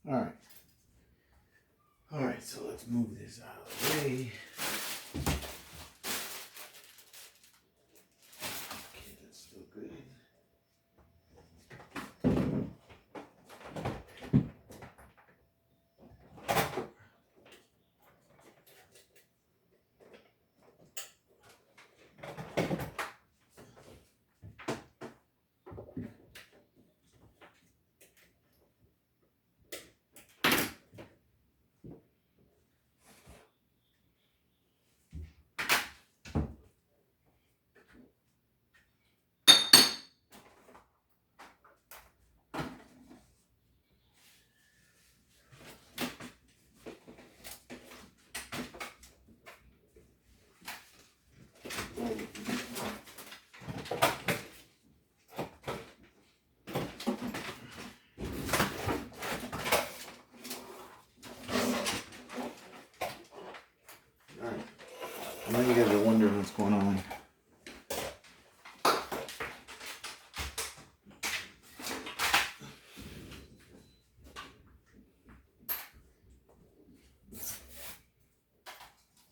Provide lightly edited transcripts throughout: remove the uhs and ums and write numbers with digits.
Alright. Alright, so let's move this out of the way. Okay, that's still good. I know you guys are wondering what's going on.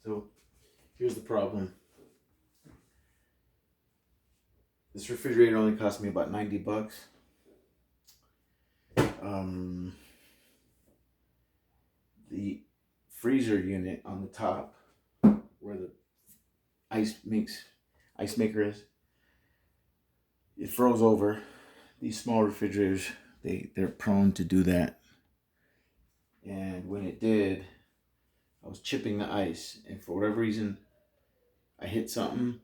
So, here's the problem. This refrigerator only cost me about 90 bucks. The freezer unit on the top, where the ice maker is, it froze over. These small refrigerators, they're prone to do that. And when it did, I was chipping the ice, and for whatever reason, I hit something.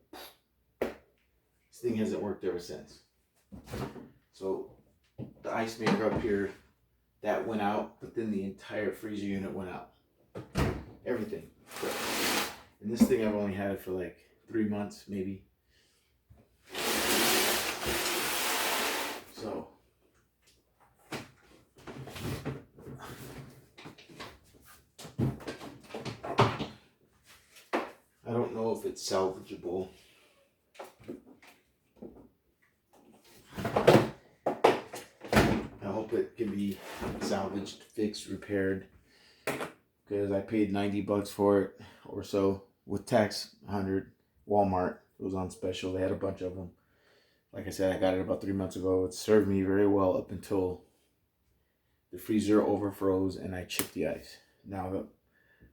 This thing hasn't worked ever since. So the ice maker up here, that went out, but then the entire freezer unit went out. Everything. And this thing, I've only had it for like 3 months, maybe. So I don't know if it's salvageable. I hope it can be salvaged, fixed, repaired, because I paid 90 bucks for it or so, with tax 100. Walmart, it was on special. They had a bunch of them. Like I said, I got it about 3 months ago. It served me very well up until the freezer overfroze and I chipped the ice. Now the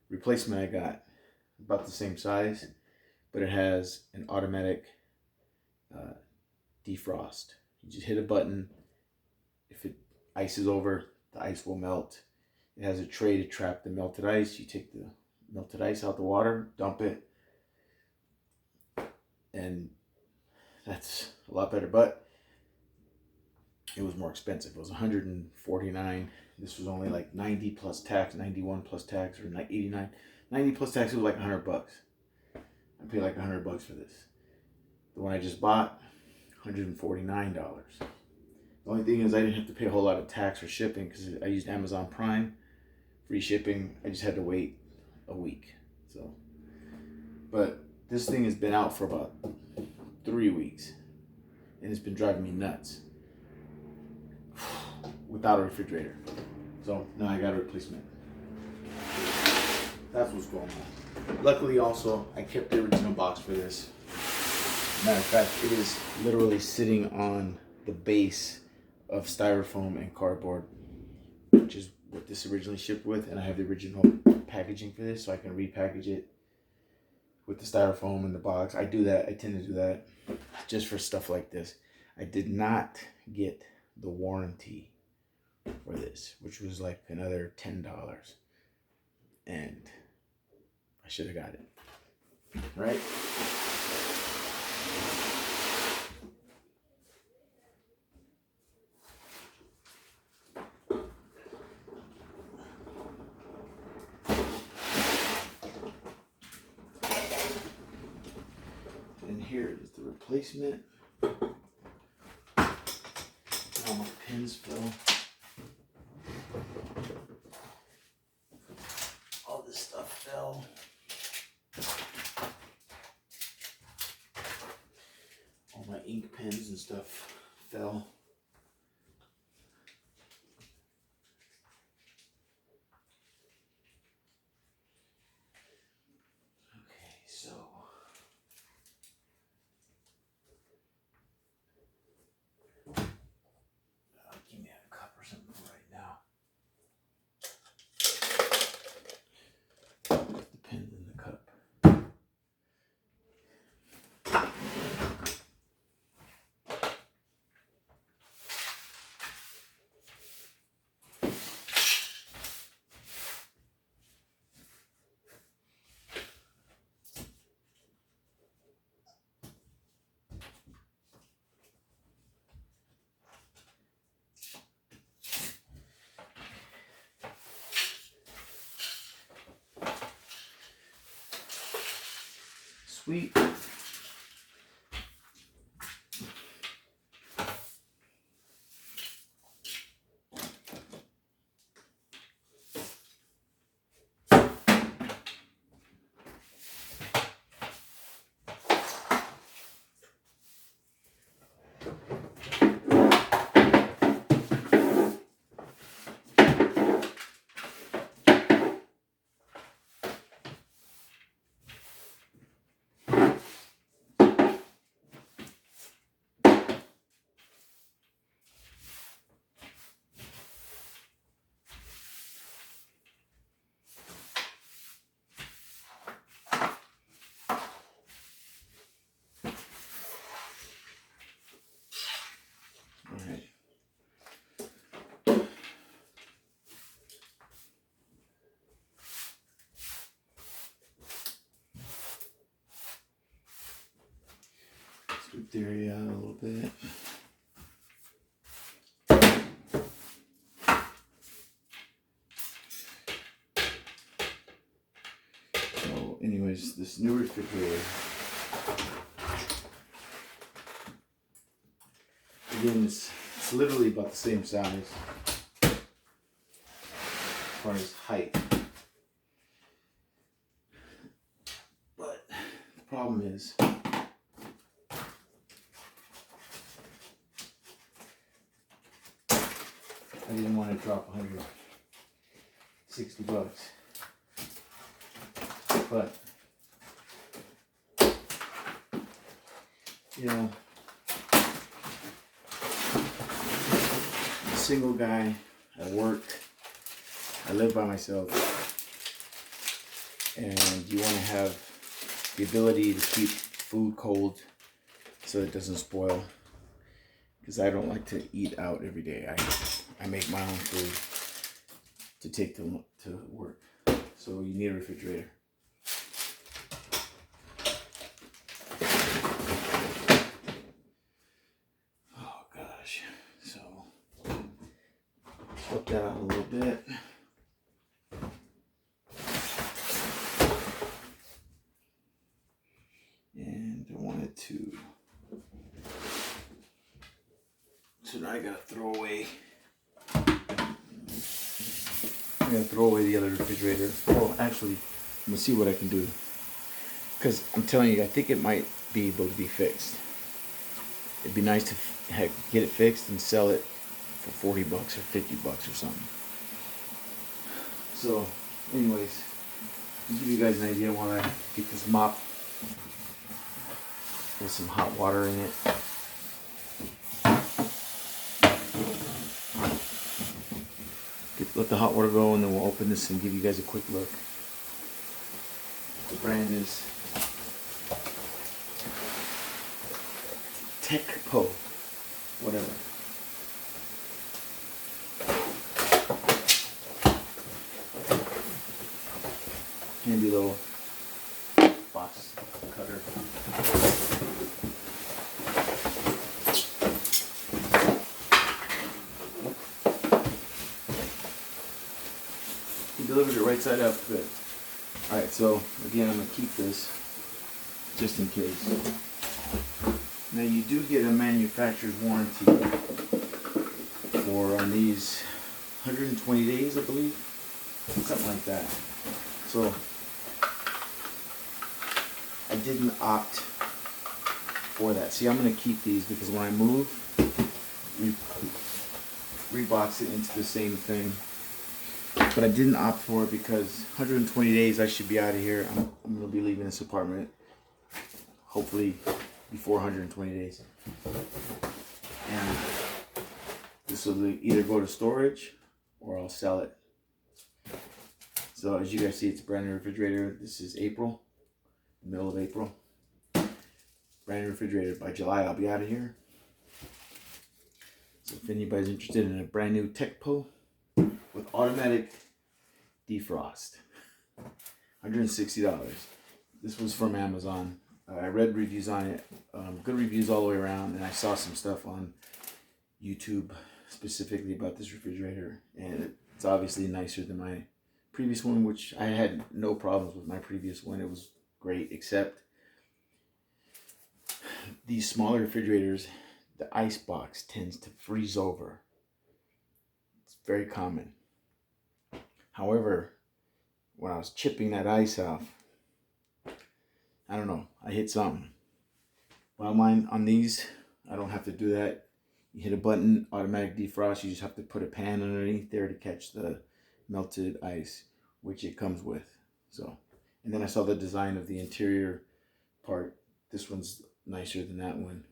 replacement I got, about the same size, but it has an automatic defrost. You just hit a button. If it ices over, the ice will melt. It has a tray to trap the melted ice. You take the melted ice out the water, dump it, and that's a lot better. But it was more expensive. It was $149. This was only like 90 plus tax, 91 plus tax, or 89. 90 plus tax, it was like 100 bucks. I paid like 100 bucks for this. The one I just bought, $149. The only thing is I didn't have to pay a whole lot of tax or shipping because I used Amazon Prime. Free shipping. I just had to wait a week. So, but this thing has been out for about 3 weeks, and it's been driving me nuts without a refrigerator. So now I got a replacement. That's what's going on. Luckily, also, I kept the original box for this. Matter of fact, it is literally sitting on the base of styrofoam and cardboard, which is what this originally shipped with, and I have the original packaging for this, so I can repackage it with the styrofoam in the box. I do that. I tend to do that just for stuff like this. I did not get the warranty for this, which was like another $10, and I should have got it, right? And here is the replacement. All my pins fell. All this stuff fell. All my ink pens and stuff fell. Sweet. Alright. Scoop the area out a little bit. So anyways, this new refrigerator, again, it's literally about the same size as far as height. But the problem is, I didn't want to drop $160. But, you know, I'm a single guy, I work, I live by myself, and you want to have the ability to keep food cold so it doesn't spoil, because I don't like to eat out every day. I make my own food to take to work, so you need a refrigerator. Flip that out a little bit. And I wanted to. So now I gotta throw away. I'm gonna throw away the other refrigerator. Well, actually, I'm gonna see what I can do. Because I'm telling you, I think it might be able to be fixed. It'd be nice to get it fixed and sell it for 40 bucks or 50 bucks or something. So, anyways, to give you guys an idea while I get this mop with some hot water in it. Let the hot water go, and then we'll open this and give you guys a quick look. The brand is teccpo, whatever. Handy little box cutter. He delivered it right side up. Good. Alright, so again, I'm going to keep this just in case. Now you do get a manufacturer's warranty for on these 120 days, I believe. Something like that. So I didn't opt for that. See, I'm going to keep these because when I move, rebox it into the same thing. But I didn't opt for it because 120 days I should be out of here. I'm going to be leaving this apartment hopefully before 120 days. And this will either go to storage or I'll sell it. So as you guys see, it's a brand new refrigerator. This is April, middle of April. Brand new refrigerator. By July, I'll be out of here. So if anybody's interested in a brand new teccpo with automatic defrost, $160. This was from Amazon. I read reviews on it, good reviews all the way around, and I saw some stuff on YouTube specifically about this refrigerator, and it's obviously nicer than my previous one, which I had no problems with my previous one. It was great, except these smaller refrigerators, the ice box tends to freeze over. It's very common. However, when I was chipping that ice off, I don't know, I hit something. Well, mine on these, I don't have to do that. You hit a button, automatic defrost. You just have to put a pan underneath there to catch the melted ice, which it comes with. So, and then I saw the design of the interior part. This one's nicer than that one.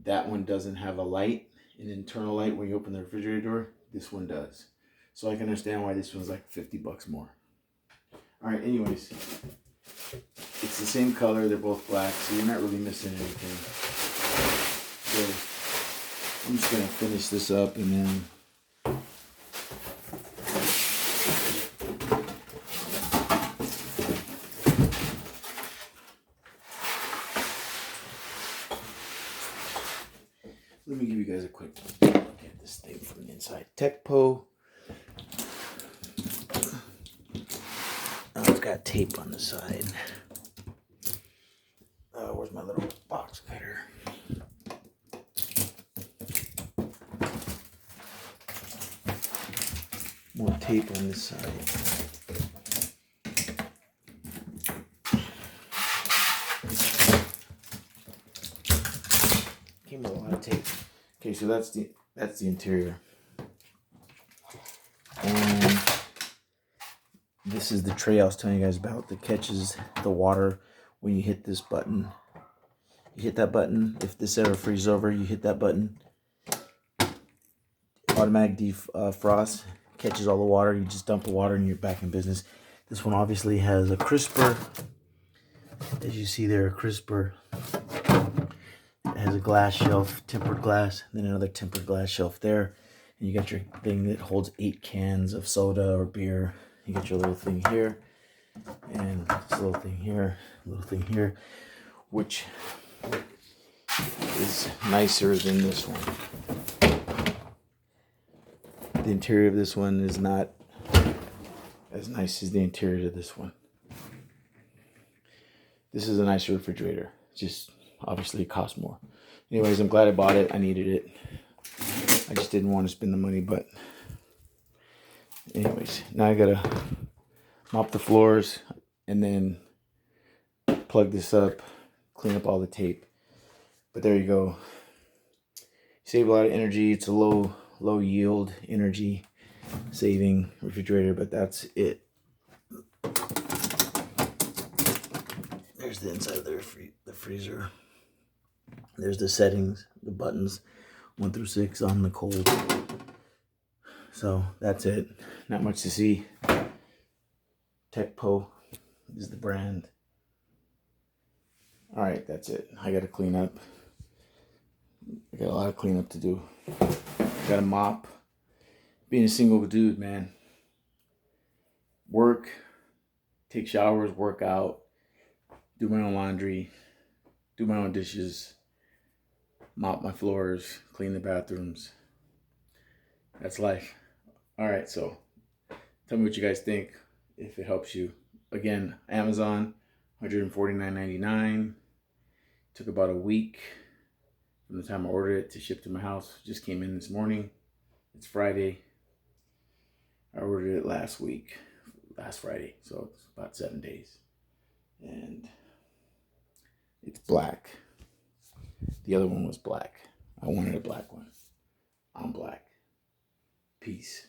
That one doesn't have a light, an internal light when you open the refrigerator door. This one does. So I can understand why this one's like $50 more. All right, anyways, it's the same color. They're both black, so you're not really missing anything. So I'm just gonna finish this up and then let me give you guys a quick look at this thing from the inside. teccpo. It's got tape on the side. Where's my little box cutter? More tape on this side. Came with a lot of tape. Okay, so that's the interior. And this is the tray I was telling you guys about that catches the water when you hit this button. You hit that button. If this ever freezes over, you hit that button. Automatic defrost catches all the water. You just dump the water and you're back in business. This one obviously has a crisper. As you see there, a crisper. It has a glass shelf, tempered glass, and then another tempered glass shelf there. And you got your thing that holds 8 cans of soda or beer. You got your little thing here, and this little thing here, which is nicer than this one. The interior of this one is not as nice as the interior of this one. This is a nicer refrigerator. Just obviously it costs more. Anyways, I'm glad I bought it. I needed it. I just didn't want to spend the money, but anyways, now I gotta mop the floors and then plug this up, clean up all the tape. But there you go. Save a lot of energy. It's a low yield energy saving refrigerator, but that's it. There's the inside of the freezer. There's the settings, the buttons, 1 through 6 on the cold. So that's it. Not much to see. teccpo is the brand. All right, that's it. I got to clean up. I got a lot of cleanup to do. I got to mop. Being a single dude, man. Work, take showers, work out, do my own laundry, do my own dishes, mop my floors, clean the bathrooms. That's life. All right, so tell me what you guys think, if it helps you. Again, Amazon, $149.99. Took about a week from the time I ordered it to ship to my house. Just came in this morning. It's Friday. I ordered it last Friday, so it's about 7 days. And it's black. The other one was black. I wanted a black one. I'm black. Peace.